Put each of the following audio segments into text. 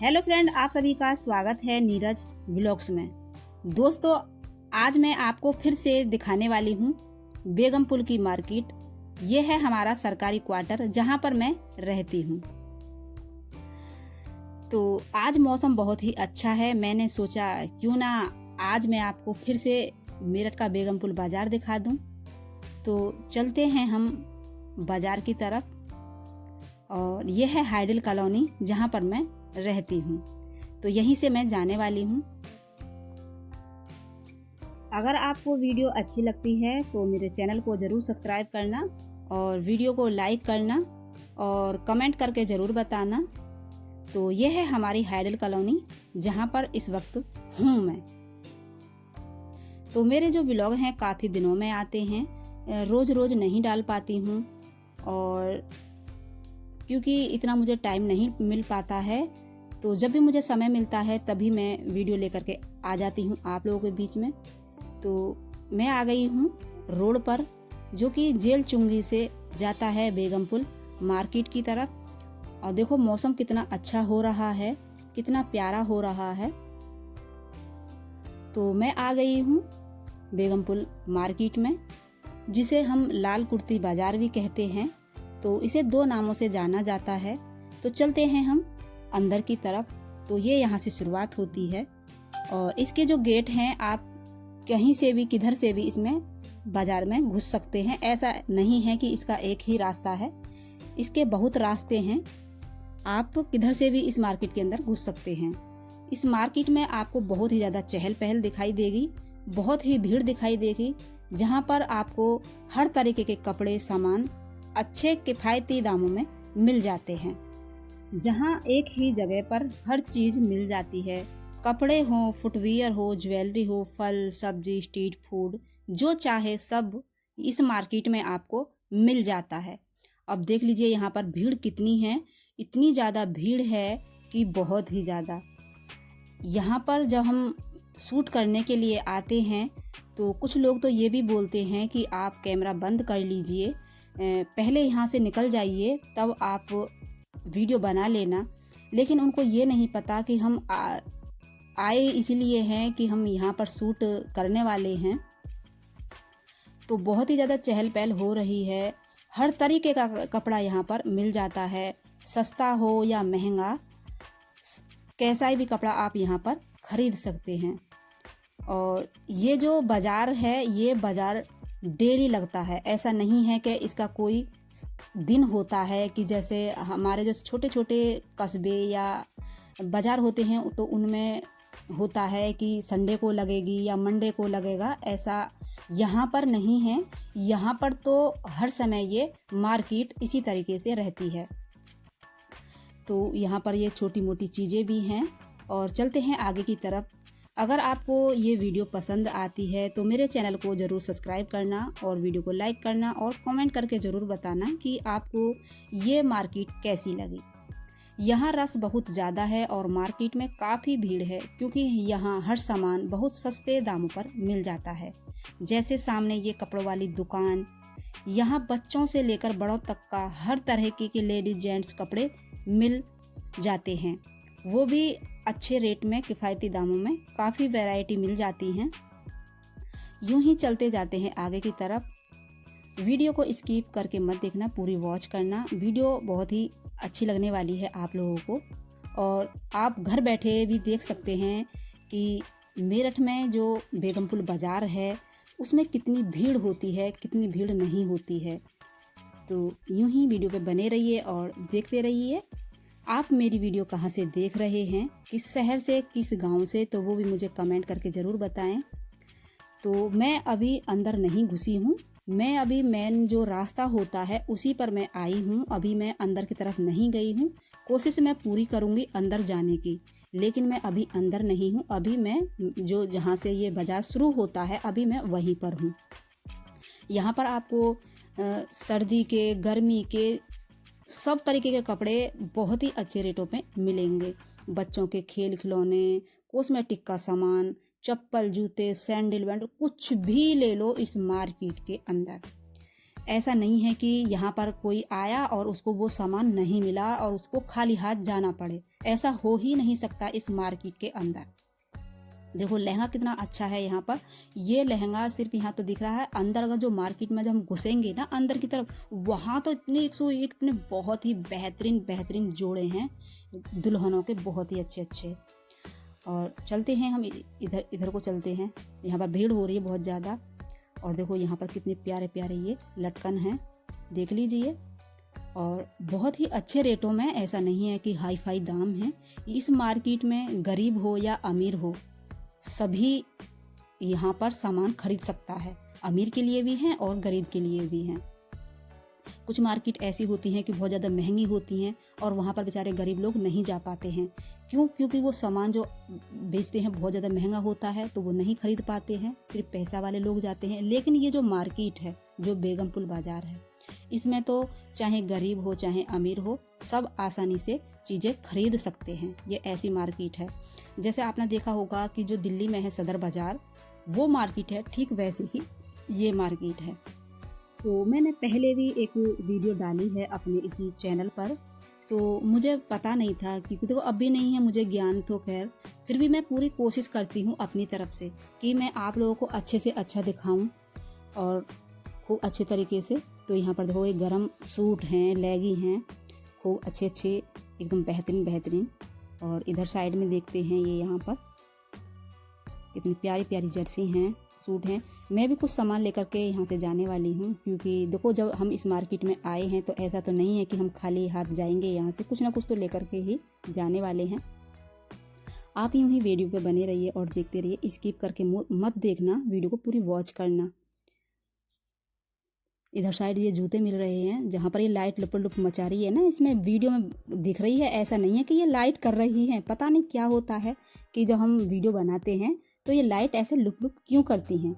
Hello friend, आप सभी का स्वागत है नीरज व्लॉग्स में। दोस्तों, आज मैं आपको फिर से दिखाने वाली हूँ बेगमपुल की मार्केट। ये है हमारा सरकारी क्वार्टर जहाँ पर मैं रहती हूँ। तो आज मौसम बहुत ही अच्छा है। मैंने सोचा क्यों ना आज मैं आपको फिर से मेरठ का बेगमपुल बाज़ार दिखा दूँ। तो चलते हैं हम बाज़ार की तरफ। और यह है हाइडल कॉलोनी जहाँ पर मैं रहती हूँ। तो यहीं से मैं जाने वाली हूँ। अगर आपको वीडियो अच्छी लगती है तो मेरे चैनल को ज़रूर सब्सक्राइब करना और वीडियो को लाइक करना और कमेंट करके ज़रूर बताना। तो यह है हमारी हाइडल कॉलोनी जहाँ पर इस वक्त हूँ मैं। तो मेरे जो व्लॉग हैं काफ़ी दिनों में आते हैं, रोज़ रोज़ नहीं डाल पाती हूँ और क्योंकि इतना मुझे टाइम नहीं मिल पाता है। तो जब भी मुझे समय मिलता है तभी मैं वीडियो लेकर के आ जाती हूँ आप लोगों के बीच में। तो मैं आ गई हूँ रोड पर, जो कि जेल चुंगी से जाता है बेगमपुल मार्केट की तरफ। और देखो मौसम कितना अच्छा हो रहा है, कितना प्यारा हो रहा है। तो मैं आ गई हूँ बेगमपुल मार्केट में, जिसे हम लाल कुर्ती बाज़ार भी कहते हैं। तो इसे दो नामों से जाना जाता है। तो चलते हैं हम अंदर की तरफ। तो ये यहाँ से शुरुआत होती है और इसके जो गेट हैं, आप कहीं से भी किधर से भी इसमें बाज़ार में घुस सकते हैं। ऐसा नहीं है कि इसका एक ही रास्ता है, इसके बहुत रास्ते हैं। आप किधर से भी इस मार्केट के अंदर घुस सकते हैं। इस मार्केट में आपको बहुत ही ज़्यादा चहल पहल दिखाई देगी, बहुत ही भीड़ दिखाई देगी, जहाँ पर आपको हर तरीके के कपड़े सामान अच्छे किफ़ायती दामों में मिल जाते हैं। जहाँ एक ही जगह पर हर चीज़ मिल जाती है। कपड़े हो, फुटवियर हो, ज्वेलरी हो, फल सब्जी, स्ट्रीट फूड, जो चाहे सब इस मार्केट में आपको मिल जाता है। अब देख लीजिए यहाँ पर भीड़ कितनी है। इतनी ज़्यादा भीड़ है कि बहुत ही ज़्यादा। यहाँ पर जब हम शूट करने के लिए आते हैं तो कुछ लोग तो ये भी बोलते हैं कि आप कैमरा बंद कर लीजिए, पहले यहाँ से निकल जाइए, तब आप वीडियो बना लेना। लेकिन उनको ये नहीं पता कि हम आए इसलिए हैं कि हम यहाँ पर शूट करने वाले हैं। तो बहुत ही ज़्यादा चहल पहल हो रही है। हर तरीके का कपड़ा यहाँ पर मिल जाता है, सस्ता हो या महंगा, कैसा भी कपड़ा आप यहाँ पर ख़रीद सकते हैं। और ये जो बाज़ार है, ये बाज़ार डेली लगता है। ऐसा नहीं है कि इसका कोई दिन होता है कि जैसे हमारे जो छोटे छोटे कस्बे या बाज़ार होते हैं तो उनमें होता है कि संडे को लगेगी या मंडे को लगेगा। ऐसा यहाँ पर नहीं है। यहाँ पर तो हर समय ये मार्केट इसी तरीके से रहती है। तो यहाँ पर ये छोटी मोटी चीज़ें भी हैं। और चलते हैं आगे की तरफ। अगर आपको ये वीडियो पसंद आती है तो मेरे चैनल को ज़रूर सब्सक्राइब करना और वीडियो को लाइक करना और कमेंट करके ज़रूर बताना कि आपको ये मार्केट कैसी लगी। यहाँ रश बहुत ज़्यादा है और मार्केट में काफ़ी भीड़ है, क्योंकि यहाँ हर सामान बहुत सस्ते दामों पर मिल जाता है। जैसे सामने ये कपड़ों वाली दुकान, यहाँ बच्चों से लेकर बड़ों तक का हर तरह के लेडीज जेंट्स कपड़े मिल जाते हैं, वो भी अच्छे रेट में, किफ़ायती दामों में। काफ़ी वैरायटी मिल जाती हैं। यूं ही चलते जाते हैं आगे की तरफ। वीडियो को स्किप करके मत देखना, पूरी वॉच करना। वीडियो बहुत ही अच्छी लगने वाली है आप लोगों को। और आप घर बैठे भी देख सकते हैं कि मेरठ में जो बेगमपुल बाज़ार है उसमें कितनी भीड़ होती है, कितनी भीड़ नहीं होती है। तो यूं ही वीडियो पे बने रहिए और देखते रहिए। आप मेरी वीडियो कहाँ से देख रहे हैं, किस शहर से, किस गांव से, तो वो भी मुझे कमेंट करके ज़रूर बताएं। तो मैं अभी अंदर नहीं घुसी हूँ, मैं अभी मेन जो रास्ता होता है उसी पर मैं आई हूँ। अभी मैं अंदर की तरफ नहीं गई हूँ। कोशिश मैं पूरी करूँगी अंदर जाने की, लेकिन मैं अभी अंदर नहीं हूँ। अभी मैं जो जहाँ से ये बाज़ार शुरू होता है अभी मैं वहीं पर हूँ। यहाँ पर आपको सर्दी के, गर्मी के सब तरीके के कपड़े बहुत ही अच्छे रेटों पे मिलेंगे। बच्चों के खेल खिलौने, कॉस्मेटिक का सामान, चप्पल, जूते, सैंडल बैंड, कुछ भी ले लो इस मार्केट के अंदर। ऐसा नहीं है कि यहाँ पर कोई आया और उसको वो सामान नहीं मिला और उसको खाली हाथ जाना पड़े। ऐसा हो ही नहीं सकता इस मार्केट के अंदर। देखो लहंगा कितना अच्छा है यहाँ पर। ये लहंगा सिर्फ यहाँ तो दिख रहा है, अंदर अगर जो मार्केट में जब हम घुसेंगे ना अंदर की तरफ, वहाँ तो इतने 101 इतने बहुत ही बेहतरीन बेहतरीन जोड़े हैं दुल्हनों के, बहुत ही अच्छे अच्छे। और चलते हैं हम इधर इधर को चलते हैं। यहाँ पर भीड़ हो रही है बहुत ज़्यादा। और देखो यहाँ पर कितने प्यारे प्यारे ये लटकन हैं, देख लीजिए। और बहुत ही अच्छे रेटों में, ऐसा नहीं है कि हाई फाई दाम हैं। इस मार्केट में गरीब हो या अमीर हो, सभी यहाँ पर सामान खरीद सकता है। अमीर के लिए भी हैं और गरीब के लिए भी हैं। कुछ मार्केट ऐसी होती हैं कि बहुत ज़्यादा महंगी होती हैं और वहाँ पर बेचारे गरीब लोग नहीं जा पाते हैं। क्यों? क्योंकि वो सामान जो बेचते हैं बहुत ज़्यादा महंगा होता है, तो वो नहीं खरीद पाते हैं, सिर्फ पैसा वाले लोग जाते हैं। लेकिन ये जो मार्केट है, जो बेगमपुल बाज़ार है, इसमें तो चाहे गरीब हो चाहे अमीर हो, सब आसानी से चीज़ें खरीद सकते हैं। ये ऐसी मार्केट है, जैसे आपने देखा होगा कि जो दिल्ली में है सदर बाज़ार, वो मार्केट है, ठीक वैसे ही ये मार्केट है। तो मैंने पहले भी एक वीडियो डाली है अपने इसी चैनल पर। तो मुझे पता नहीं था, क्योंकि देखो अब भी नहीं है मुझे ज्ञान, तो खैर फिर भी मैं पूरी कोशिश करती हूँ अपनी तरफ से कि मैं आप लोगों को अच्छे से अच्छा दिखाऊँ और खूब अच्छे तरीके से। तो यहाँ पर देखो ये गरम सूट हैं, लेगी हैं, खूब अच्छे अच्छे एकदम बेहतरीन बेहतरीन। और इधर साइड में देखते हैं ये यहाँ पर इतनी प्यारी प्यारी जर्सी हैं, सूट हैं। मैं भी कुछ सामान लेकर के यहाँ से जाने वाली हूँ, क्योंकि देखो जब हम इस मार्केट में आए हैं तो ऐसा तो नहीं है कि हम खाली हाथ जाएंगे। यहाँ से कुछ ना कुछ तो लेकर के ही जाने वाले हैं। आप यूँ ही वीडियो पे बने रहिए और देखते रहिए, स्किप करके मत देखना, वीडियो को पूरी वॉच करना। इधर साइड ये जूते मिल रहे हैं, जहाँ पर ये लाइट लुप लुप मचा रही है ना, इसमें वीडियो में दिख रही है। ऐसा नहीं है कि ये लाइट कर रही है, पता नहीं क्या होता है कि जब हम वीडियो बनाते हैं तो ये लाइट ऐसे लुप लुप क्यों करती हैं।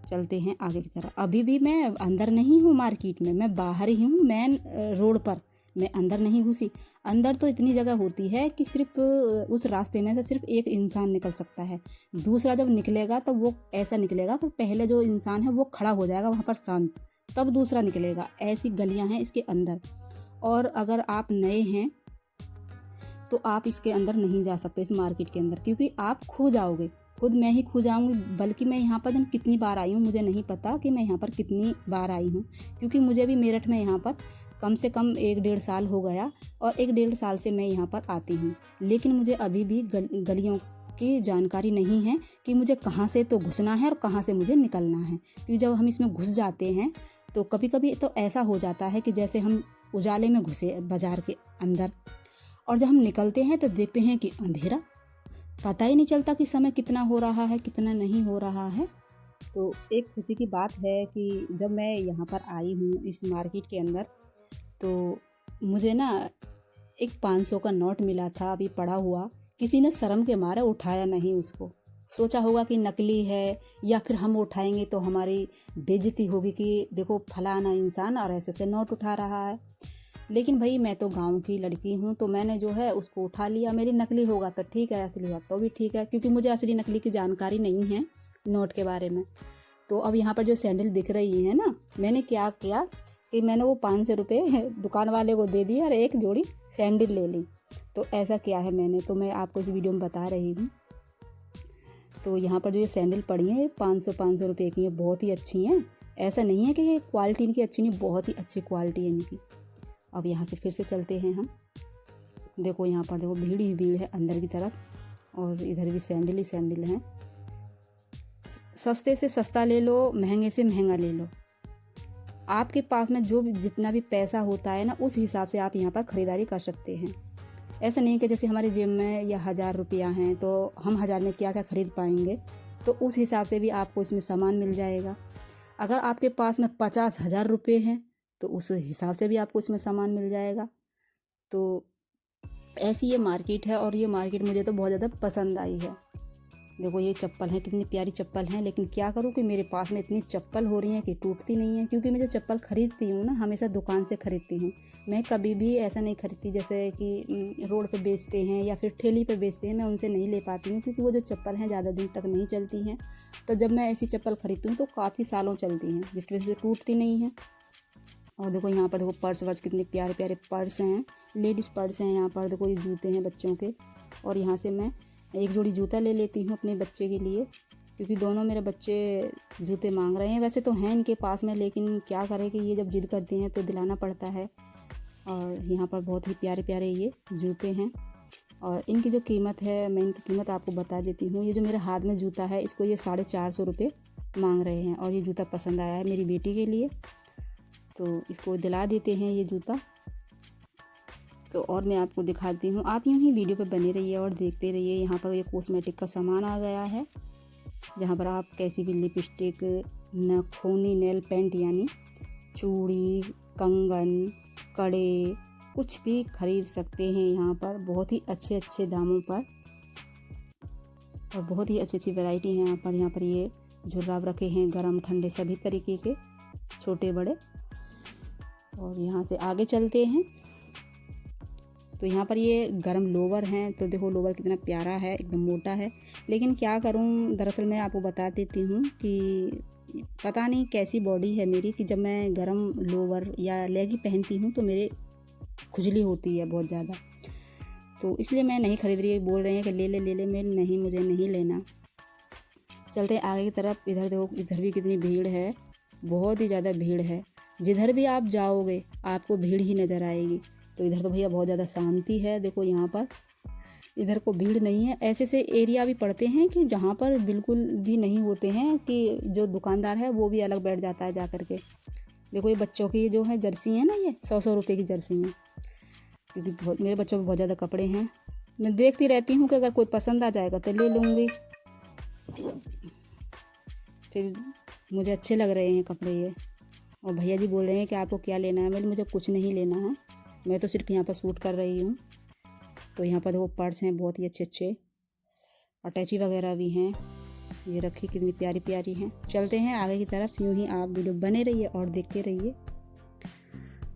चलते हैं आगे की तरफ। अभी भी मैं अंदर नहीं हूँ मार्केट में, मैं बाहर ही हूँ, मेन रोड पर। मैं अंदर नहीं घुसी। अंदर तो इतनी जगह होती है कि सिर्फ उस रास्ते में से सिर्फ एक इंसान निकल सकता है। दूसरा जब निकलेगा तो वो ऐसा निकलेगा कि पहले जो इंसान है वो खड़ा हो जाएगा वहाँ पर शांत, तब दूसरा निकलेगा। ऐसी गलियाँ हैं इसके अंदर। और अगर आप नए हैं तो आप इसके अंदर नहीं जा सकते, इस मार्केट के अंदर, क्योंकि आप खो जाओगे। खुद मैं ही खो जाऊंगी। बल्कि मैं यहाँ पर जब कितनी बार आई हूँ, मुझे नहीं पता कि मैं यहाँ पर कितनी बार आई हूँ, क्योंकि मुझे भी मेरठ में यहाँ पर कम से कम 1-1.5 साल हो गया और 1-1.5 साल से मैं यहाँ पर आती हूँ। लेकिन मुझे अभी भी गलियों की जानकारी नहीं है कि मुझे कहाँ से तो घुसना है और कहाँ से मुझे निकलना है। क्योंकि जब हम इसमें घुस जाते हैं तो कभी कभी तो ऐसा हो जाता है कि जैसे हम उजाले में घुसे बाज़ार के अंदर, और जब हम निकलते हैं तो देखते हैं कि अंधेरा, पता ही नहीं चलता कि समय कितना हो रहा है कितना नहीं हो रहा है। तो एक खुशी की बात है कि जब मैं यहाँ पर आई हूँ इस मार्केट के अंदर, तो मुझे ना एक 500 का नोट मिला था अभी पड़ा हुआ। किसी ने शर्म के मारे उठाया नहीं उसको, सोचा होगा कि नकली है या फिर हम उठाएंगे तो हमारी बेइज्जती होगी कि देखो फलाना इंसान और ऐसे से नोट उठा रहा है। लेकिन भाई मैं तो गांव की लड़की हूँ, तो मैंने जो है उसको उठा लिया। मेरी नकली होगा तो ठीक है, असली होगा तो भी ठीक है, क्योंकि मुझे असली नकली की जानकारी नहीं है नोट के बारे में। तो अब यहाँ पर जो सैंडल बिक रही है ना, मैंने क्या किया कि मैंने वो 500 रुपये दुकान वाले को दे दिए और एक जोड़ी सैंडल ले ली। तो ऐसा किया है मैंने, तो मैं आपको इस वीडियो में बता रही हूँ। तो यहाँ पर जो ये सैंडल पड़ी हैं 500 रुपये की, हैं, बहुत ही अच्छी हैं। ऐसा नहीं है कि ये क्वालिटी इनकी अच्छी नहीं, बहुत ही अच्छी क्वालिटी है इनकी। अब यहाँ से फिर से चलते हैं हम। देखो यहाँ पर देखो भीड़ ही भीड़ है अंदर की तरफ, और इधर भी सैंडल ही सैंडल हैं। सस्ते से सस्ता ले लो, महंगे से महंगा ले लो। आपके पास में जो जितना भी पैसा होता है ना, उस हिसाब से आप यहाँ पर ख़रीदारी कर सकते हैं। ऐसा नहीं कि जैसे हमारी जेब में या 1000 रुपया हैं तो हम 1000 में क्या क्या खरीद पाएंगे, तो उस हिसाब से भी आपको इसमें सामान मिल जाएगा। अगर आपके पास में 50,000 रुपये हैं तो उस हिसाब से भी आपको इसमें सामान मिल जाएगा। तो ऐसी ये मार्केट है, और ये मार्केट मुझे तो बहुत ज़्यादा पसंद आई है। देखो ये चप्पल है, कितनी प्यारी चप्पल है, लेकिन क्या करूँ कि मेरे पास में इतनी चप्पल हो रही है कि टूटती नहीं है। क्योंकि मैं जो चप्पल खरीदती हूँ ना, हमेशा दुकान से खरीदती हूँ। मैं कभी भी ऐसा नहीं खरीदती जैसे कि रोड पे बेचते हैं या फिर ठेली पे बेचते हैं, मैं उनसे नहीं ले पाती हूँ। क्योंकि वो जो चप्पल हैं ज़्यादा दिन तक नहीं चलती हैं। तो जब मैं ऐसी चप्पल खरीदती हूँ तो काफ़ी सालों चलती हैं, जिसकी वजह से टूटती नहीं है। और देखो यहाँ पर देखो पर्स वर्स, कितने प्यारे प्यारे पर्स हैं, लेडीज़ पर्स हैं। यहाँ पर देखो ये जूते हैं बच्चों के। और यहाँ से मैं एक जोड़ी जूता ले लेती हूँ अपने बच्चे के लिए, क्योंकि दोनों मेरे बच्चे जूते मांग रहे हैं। वैसे तो हैं इनके पास में, लेकिन क्या करें कि ये जब जिद करती हैं तो दिलाना पड़ता है। और यहाँ पर बहुत ही प्यारे प्यारे ये जूते हैं। और इनकी जो कीमत है, मैं इनकी कीमत आपको बता देती हूँ। ये जो मेरे हाथ में जूता है, इसको ये 450 रुपये मांग रहे हैं। और ये जूता पसंद आया है मेरी बेटी के लिए, तो इसको दिला देते हैं ये जूता। तो और मैं आपको दिखाती हूँ, आप यूँ ही वीडियो पे बने रहिए और देखते रहिए। यहाँ पर ये कॉस्मेटिक का सामान आ गया है, जहाँ पर आप कैसी भी लिपस्टिक, नखूनी, नेल पेंट यानी चूड़ी, कंगन, कड़े, कुछ भी खरीद सकते हैं यहाँ पर बहुत ही अच्छे अच्छे दामों पर। और बहुत ही अच्छी अच्छी वैरायटी है यहाँ पर ये जुर्राब रखे हैं, गरम ठंडे सभी तरीके के, छोटे बड़े। और यहाँ से आगे चलते हैं तो यहाँ पर ये गरम लोवर हैं। तो देखो लोवर कितना प्यारा है, एकदम मोटा है। लेकिन क्या करूँ, दरअसल मैं आपको बता देती हूँ कि पता नहीं कैसी बॉडी है मेरी कि जब मैं गरम लोवर या लेगी पहनती हूँ तो मेरे खुजली होती है बहुत ज़्यादा। तो इसलिए मैं नहीं खरीद रही। बोल रहे हैं कि ले ले ले ले, मैं नहीं, मुझे नहीं लेना। चलते हैं आगे की तरफ। इधर देखो, इधर भी कितनी भीड़ है, बहुत ही ज़्यादा भीड़ है। जिधर भी आप जाओगे आपको भीड़ ही नज़र आएगी। तो इधर तो भैया बहुत ज़्यादा शांति है। देखो यहाँ पर इधर को भीड़ नहीं है। ऐसे से एरिया भी पड़ते हैं कि जहाँ पर बिल्कुल भी नहीं होते हैं, कि जो दुकानदार है वो भी अलग बैठ जाता है जा कर के। देखो ये बच्चों की जो है जर्सी है ना, ये 100 रुपये की जर्सी हैं। क्योंकि मेरे बच्चों को बहुत ज़्यादा कपड़े हैं, मैं देखती रहती हूँ कि अगर कोई पसंद आ जाएगा तो ले लूँगी। फिर मुझे अच्छे लग रहे हैं कपड़े ये। और भैया जी बोल रहे हैं कि आपको क्या लेना है। मुझे कुछ नहीं लेना है, मैं तो सिर्फ यहाँ पर शूट कर रही हूँ। तो यहाँ पर देखो पर्स हैं बहुत ही अच्छे अच्छे, अटैची वगैरह भी हैं। ये रखी कितनी प्यारी प्यारी हैं। चलते हैं आगे की तरफ। यूँ ही आप वीडियो बने रहिए और देखते रहिए।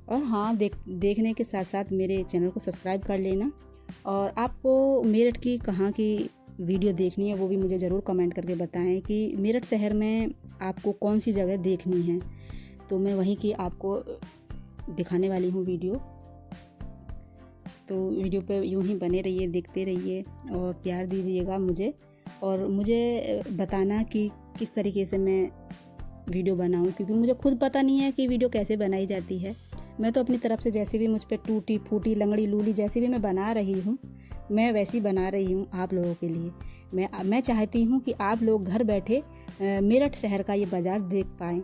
और हाँ, देखने के साथ साथ मेरे चैनल को सब्सक्राइब कर लेना। और आपको मेरठ की कहाँ की वीडियो देखनी है वो भी मुझे ज़रूर कमेंट करके बताएं कि मेरठ शहर में आपको कौन सी जगह देखनी है, तो मैं वहीं की आपको दिखाने वाली हूँ वीडियो। तो वीडियो पे यूँ ही बने रहिए, देखते रहिए और प्यार दीजिएगा मुझे। और मुझे बताना कि किस तरीके से मैं वीडियो बनाऊँ, क्योंकि मुझे खुद पता नहीं है कि वीडियो कैसे बनाई जाती है। मैं तो अपनी तरफ से जैसे भी मुझ पर टूटी फूटी लंगड़ी लूली जैसी भी मैं बना रही हूँ, मैं वैसी बना रही हूँ आप लोगों के लिए। मैं चाहती हूँ कि आप लोग घर बैठे मेरठ शहर का ये बाज़ार देख पाएँ।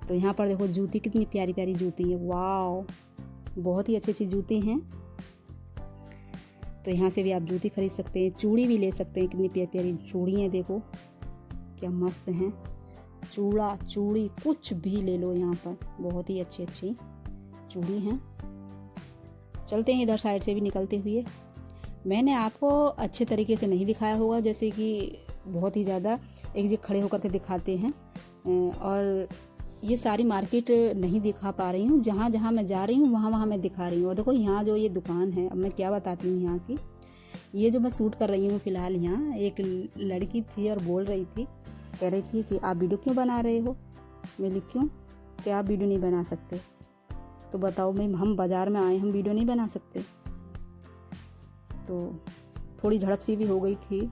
तो यहाँ पर देखो जूती, कितनी प्यारी प्यारी जूती है, वाह, बहुत ही अच्छी अच्छी जूती हैं। तो यहाँ से भी आप जूती खरीद सकते हैं, चूड़ी भी ले सकते हैं। कितनी प्यारी प्यारी चूड़ी हैं, देखो क्या मस्त हैं। चूड़ा चूड़ी कुछ भी ले लो, यहाँ पर बहुत ही अच्छी अच्छी चूड़ी हैं। चलते हैं इधर साइड से भी निकलते हुए। मैंने आपको अच्छे तरीके से नहीं दिखाया होगा, जैसे कि बहुत ही ज़्यादा एक जगह खड़े होकर के दिखाते हैं। और ये सारी मार्केट नहीं दिखा पा रही हूँ, जहाँ जहाँ मैं जा रही हूँ वहाँ वहाँ मैं दिखा रही हूँ। और देखो यहाँ जो ये दुकान है, अब मैं क्या बताती हूँ यहाँ की। ये जो मैं शूट कर रही हूँ फ़िलहाल, यहाँ एक लड़की थी और बोल रही थी, कह रही थी कि आप वीडियो क्यों बना रहे हो। मैं लिख क्यों कि आप वीडियो नहीं बना सकते। तो बताओ मैं, हम बाज़ार में आए, हम वीडियो नहीं बना सकते। तो थोड़ी झड़प सी भी हो गई थी।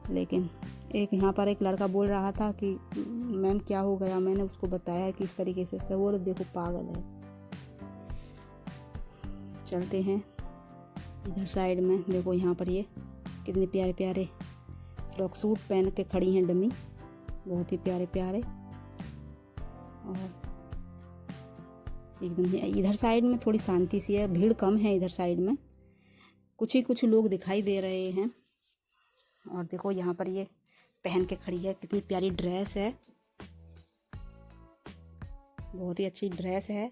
लेकिन एक यहाँ पर एक लड़का बोल रहा था कि मैम क्या हो गया। मैंने उसको बताया कि इस तरीके से, वो देखो पागल है। चलते हैं इधर साइड में। देखो यहाँ पर ये कितने प्यारे प्यारे फ्रॉक सूट पहन के खड़ी हैं डमी, बहुत ही प्यारे प्यारे। और एकदम ही इधर साइड में थोड़ी शांति सी है, भीड़ कम है इधर साइड में, कुछ लोग दिखाई दे रहे हैं। और देखो यहाँ पर ये पहन के खड़ी है, कितनी प्यारी ड्रेस है, बहुत ही अच्छी ड्रेस है।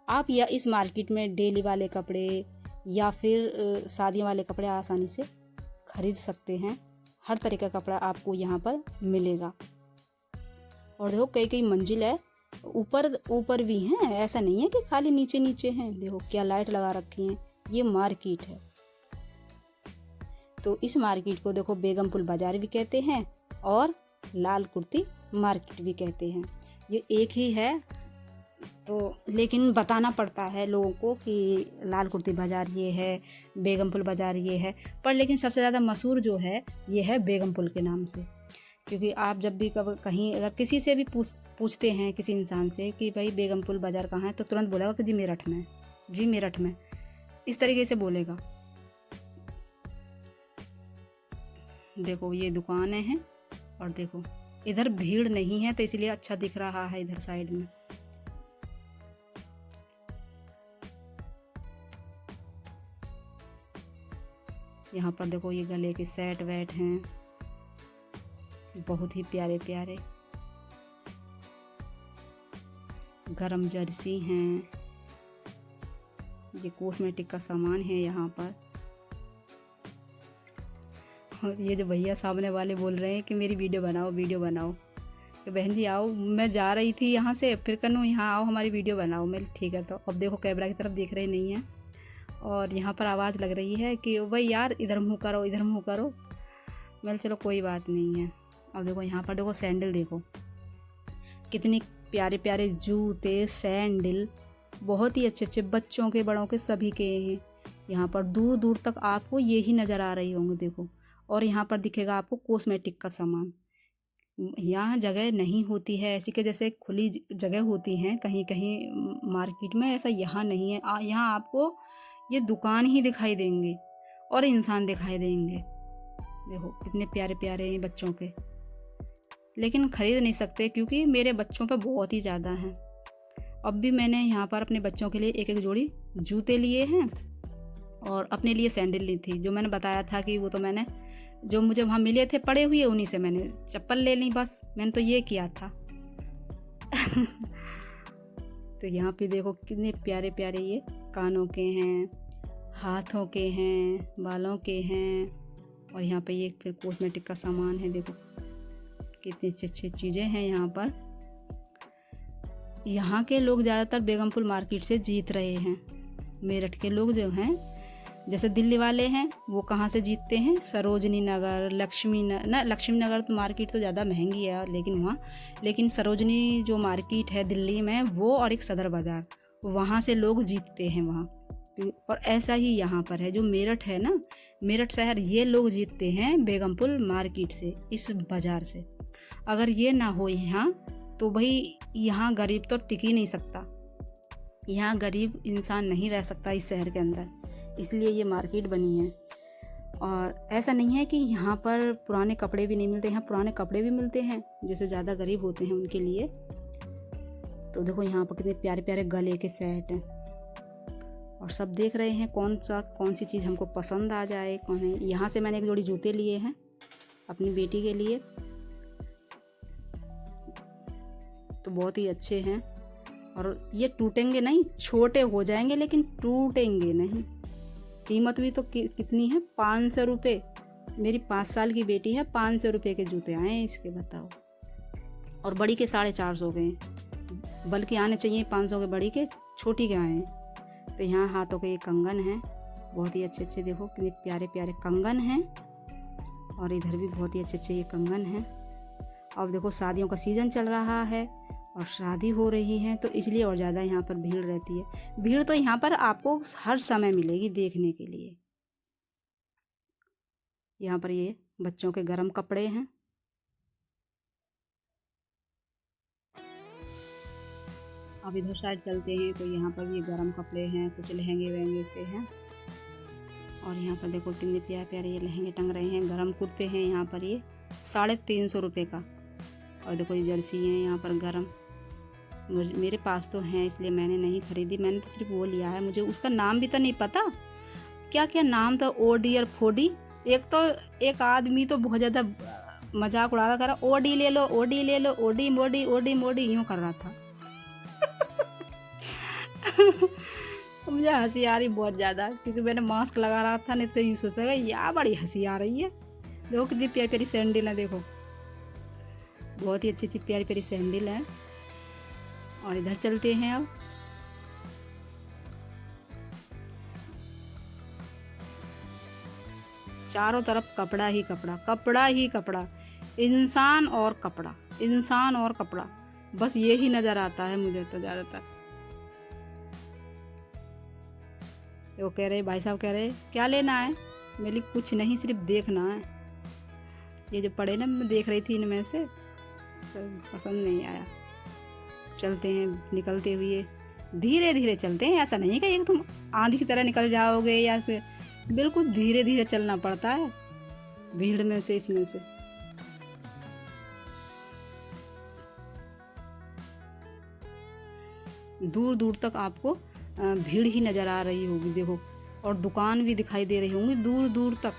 आप या इस मार्केट में डेली वाले कपड़े या फिर शादियों वाले कपड़े आसानी से खरीद सकते हैं। हर तरह का कपड़ा आपको यहाँ पर मिलेगा। और देखो कई कई मंजिल है, ऊपर ऊपर भी हैं, ऐसा नहीं है कि खाली नीचे नीचे हैं। देखो क्या लाइट लगा रखी हैं। ये मार्केट है। तो इस मार्केट को देखो बेगमपुल बाजार भी कहते हैं और लाल कुर्ती मार्केट भी कहते हैं। ये एक ही है, तो लेकिन बताना पड़ता है लोगों को कि लाल कुर्ती बाज़ार ये है, बेगमपुल बाज़ार ये है। पर लेकिन सबसे ज़्यादा मशहूर जो है ये है बेगमपुल के नाम से। क्योंकि आप जब भी कब कहीं अगर किसी से भी पूछते हैं किसी इंसान से कि भाई बेगमपुल बाज़ार कहाँ है, तो तुरंत बोलेगा कि जी मेरठ में, जी मेरठ में, इस तरीके से बोलेगा। देखो ये दुकानें हैं और देखो इधर भीड़ नहीं है तो इसलिए अच्छा दिख रहा है इधर साइड में। यहाँ पर देखो ये गले के सेट वेट हैं, बहुत ही प्यारे प्यारे। गरम जर्सी हैं। ये कॉस्मेटिक का सामान है यहाँ पर। और ये जो भैया सामने वाले बोल रहे हैं कि मेरी वीडियो बनाओ वीडियो बनाओ, कि बहन जी आओ, मैं जा रही थी यहाँ से, फिर कन्नू यहाँ आओ हमारी वीडियो बनाओ। मैं ठीक है। तो अब देखो कैमरा की तरफ देख रहे नहीं हैं और यहाँ पर आवाज़ लग रही है कि भाई यार इधर मुँह करो, इधर मुँह करो। मैं चलो कोई बात नहीं है। अब देखो यहाँ पर देखो सैंडल, देखो कितने प्यारे प्यारे जूते सैंडल, बहुत ही अच्छे अच्छे, बच्चों के बड़ों के सभी के हैं। यहाँ पर दूर दूर तक आपको ये ही नज़र आ रही होंगे। देखो और यहाँ पर दिखेगा आपको कॉस्मेटिक का सामान। यहाँ जगह नहीं होती है ऐसी कि जैसे खुली जगह होती हैं कहीं कहीं मार्केट में, ऐसा यहाँ नहीं है। यहाँ आपको ये दुकान ही दिखाई देंगे और इंसान दिखाई देंगे। देखो कितने प्यारे प्यारे हैं बच्चों के, लेकिन ख़रीद नहीं सकते क्योंकि मेरे बच्चों पे बहुत ही ज़्यादा हैं। अब भी मैंने यहाँ पर अपने बच्चों के लिए एक एक जोड़ी जूते लिए हैं और अपने लिए सैंडल ली थी। जो मैंने बताया था कि वो तो मैंने जो मुझे वहाँ मिले थे पड़े हुए, उन्हीं से मैंने चप्पल ले ली, बस मैंने तो ये किया था। तो यहाँ पे देखो कितने प्यारे प्यारे ये कानों के हैं, हाथों के हैं, बालों के हैं। और यहाँ पे ये फिर कॉस्मेटिक का सामान है। देखो कितनी अच्छी अच्छी चीज़ें हैं यहाँ पर। यहाँ के लोग ज़्यादातर बेगमपुल मार्केट से जीत रहे हैं। मेरठ के लोग जो हैं, जैसे दिल्ली वाले हैं, वो कहाँ से जीतते हैं, सरोजनी नगर, लक्ष्मी नगर तो मार्केट तो ज़्यादा महंगी है लेकिन सरोजनी जो मार्केट है दिल्ली में वो, और एक सदर बाज़ार, वहाँ से लोग जीतते हैं वहाँ। और ऐसा ही यहाँ पर है, जो मेरठ है ना, मेरठ शहर, ये लोग जीतते हैं बेगमपुल मार्केट से, इस बाज़ार से। अगर ये ना हो यहाँ तो भाई यहाँ गरीब तो टिक ही नहीं सकता। यहाँ गरीब इंसान नहीं रह सकता इस शहर के अंदर, इसलिए ये मार्केट बनी है। और ऐसा नहीं है कि यहाँ पर पुराने कपड़े भी नहीं मिलते, यहाँ पुराने कपड़े भी मिलते हैं, जैसे ज़्यादा गरीब होते हैं उनके लिए। तो देखो यहाँ पर कितने प्यारे प्यारे गले के सेट हैं और सब देख रहे हैं कौन सी चीज़ हमको पसंद आ जाए, कौन है। यहाँ से मैंने एक जोड़ी जूते लिए हैं अपनी बेटी के लिए, तो बहुत ही अच्छे हैं। और ये टूटेंगे नहीं, छोटे हो जाएंगे लेकिन टूटेंगे नहीं। कीमत भी तो कितनी है, 500 रुपये। मेरी 5 साल की बेटी है, 500 रुपये के जूते आए हैं इसके, बताओ। और बड़ी के 450 गए, बल्कि आने चाहिए 500 के, बड़ी के, छोटी के आए हैं। तो यहाँ हाथों के ये कंगन हैं, बहुत ही अच्छे अच्छे। देखो कितने प्यारे प्यारे कंगन हैं। और इधर भी बहुत ही अच्छे अच्छे ये कंगन हैं। अब देखो शादियों का सीज़न चल रहा है और शादी हो रही है, तो इसलिए और ज़्यादा यहाँ पर भीड़ रहती है। भीड़ तो यहाँ पर आपको हर समय मिलेगी देखने के लिए। यहाँ पर ये बच्चों के गर्म कपड़े हैं। अब इधर साइड चलते हैं तो यहाँ पर ये गर्म कपड़े हैं, कुछ लहंगे वहंगे से हैं। और यहाँ पर देखो कितने प्यारे प्यारे ये लहंगे टंग रहे हैं, गर्म कुर्ते हैं यहाँ पर, ये 350 रुपये का। और देखो ये जर्सी हैं यहाँ पर गर्म, मेरे पास तो हैं इसलिए मैंने नहीं ख़रीदी, मैंने तो सिर्फ वो लिया है। मुझे उसका नाम भी तो नहीं पता, क्या क्या नाम था, ओडी और फोडी। एक आदमी तो बहुत ज़्यादा मजाक उड़ा रहा था, ओडी ले लो, ओडी ले लो, ओडी मोडी, ओडी मोडी, यूँ कर रहा था। मुझे हंसी आ रही बहुत ज़्यादा, क्योंकि मैंने मास्क लगा रहा था, नहीं तो यूँ सोचा यार बड़ी हंसी आ रही है। देखो कितनी प्यारी प्यारी सैंडल है, देखो बहुत ही अच्छी अच्छी प्यारी प्यारी सैंडल है। और इधर चलते हैं अब। चारों तरफ कपड़ा ही कपड़ा, कपड़ा ही कपड़ा, इंसान और कपड़ा, इंसान और कपड़ा, बस ये ही नज़र आता है मुझे तो ज़्यादातर। वो कह रहे भाई साहब, कह रहे क्या लेना है? मेरी कुछ नहीं, सिर्फ देखना है। ये जो पड़े ना, मैं देख रही थी इनमें से, तो पसंद नहीं आया। चलते हैं, निकलते हुए धीरे धीरे चलते हैं। ऐसा नहीं कि एक तुम आंधी की तरह निकल जाओगे, या फिर बिल्कुल धीरे धीरे चलना पड़ता है भीड़ में से, इसमें से। दूर दूर तक आपको भीड़ ही नज़र आ रही होगी, देखो, और दुकान भी दिखाई दे रही होंगी दूर दूर तक।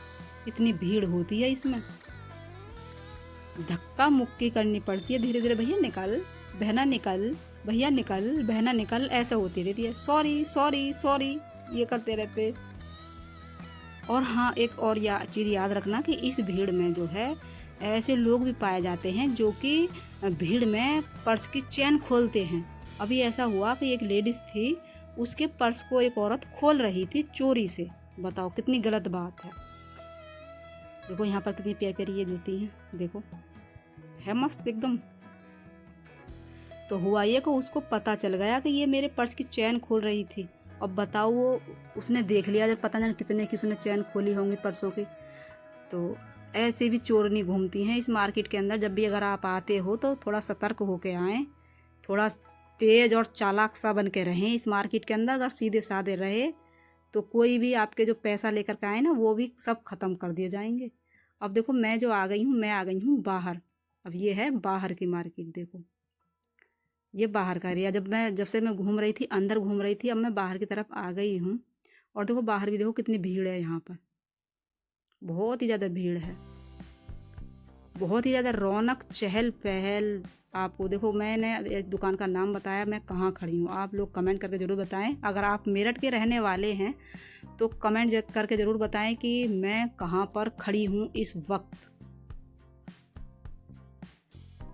इतनी भीड़ होती है इसमें, धक्का मुक्की करनी पड़ती है धीरे धीरे। भैया निकल, बहना निकल, भैया निकल, बहना निकल, ऐसा होती रहती है। सॉरी सॉरी सॉरी, ये करते रहते। और हाँ, एक और चीज़ याद रखना कि इस भीड़ में जो है ऐसे लोग भी पाए जाते हैं जो कि भीड़ में पर्स की चेन खोलते हैं। अभी ऐसा हुआ कि एक लेडीज़ थी, उसके पर्स को एक औरत खोल रही थी चोरी से। बताओ कितनी गलत बात है। देखो यहाँ पर कितनी प्यारी प्यारी ये जूती हैं, देखो है मस्त एकदम। तो हुआ ये कि उसको पता चल गया कि ये मेरे पर्स की चेन खोल रही थी। अब बताओ, वो उसने देख लिया, जब पता नहीं कितने की उसने चेन खोली होंगी पर्सों की। तो ऐसे भी चोरनी घूमती हैं इस मार्केट के अंदर। जब भी अगर आप आते हो तो थोड़ा सतर्क होके आएँ, थोड़ा तेज और चालाक सा बन के रहें इस मार्केट के अंदर। अगर सीधे साधे रहे तो कोई भी आपके जो पैसा लेकर के आए ना, वो भी सब ख़त्म कर दिए जाएंगे। अब देखो मैं जो आ गई हूँ, मैं आ गई हूँ बाहर। अब ये है बाहर की मार्केट, देखो ये बाहर का एरिया। जब से मैं घूम रही थी, अंदर घूम रही थी, अब मैं बाहर की तरफ आ गई हूँ। और देखो बाहर भी देखो कितनी भीड़ है यहाँ पर, बहुत ही ज़्यादा भीड़ है, बहुत ही ज़्यादा रौनक, चहल पहल। आपको देखो, मैंने इस दुकान का नाम बताया, मैं कहाँ खड़ी हूँ, आप लोग कमेंट करके ज़रूर बताएं। अगर आप मेरठ के रहने वाले हैं तो कमेंट करके ज़रूर बताएं कि मैं कहाँ पर खड़ी हूँ इस वक्त।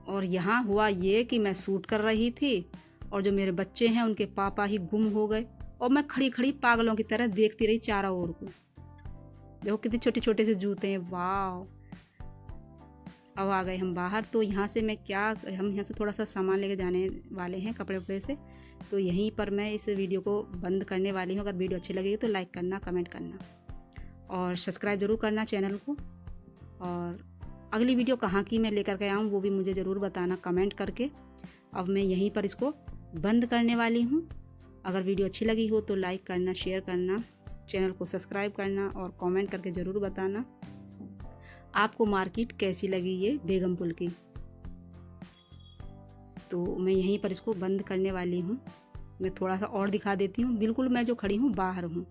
और यहाँ हुआ ये कि मैं शूट कर रही थी, और जो मेरे बच्चे हैं उनके पापा ही गुम हो गए, और मैं खड़ी खड़ी पागलों की तरह देखती रही चारों ओर को। देखो कितने छोटे छोटे से जूते हैं, वाह। अब आ गए हम बाहर। तो यहाँ से हम यहाँ से थोड़ा सा सामान लेके जाने वाले हैं, कपड़े उपड़े से। तो यहीं पर मैं इस वीडियो को बंद करने वाली हूँ। अगर वीडियो अच्छी लगेगी तो लाइक करना, कमेंट करना और सब्सक्राइब ज़रूर करना चैनल को। और अगली वीडियो कहाँ की मैं लेकर के आऊँ वो भी मुझे ज़रूर बताना कमेंट करके। अब मैं यहीं पर इसको बंद करने वाली हूँ। अगर वीडियो अच्छी लगी हो तो लाइक करना, शेयर करना, चैनल को सब्सक्राइब करना और कमेंट करके ज़रूर बताना आपको मार्केट कैसी लगी ये बेगमपुल की। तो मैं यहीं पर इसको बंद करने वाली हूँ। मैं थोड़ा सा और दिखा देती हूँ। बिल्कुल मैं जो खड़ी हूँ बाहर हूँ।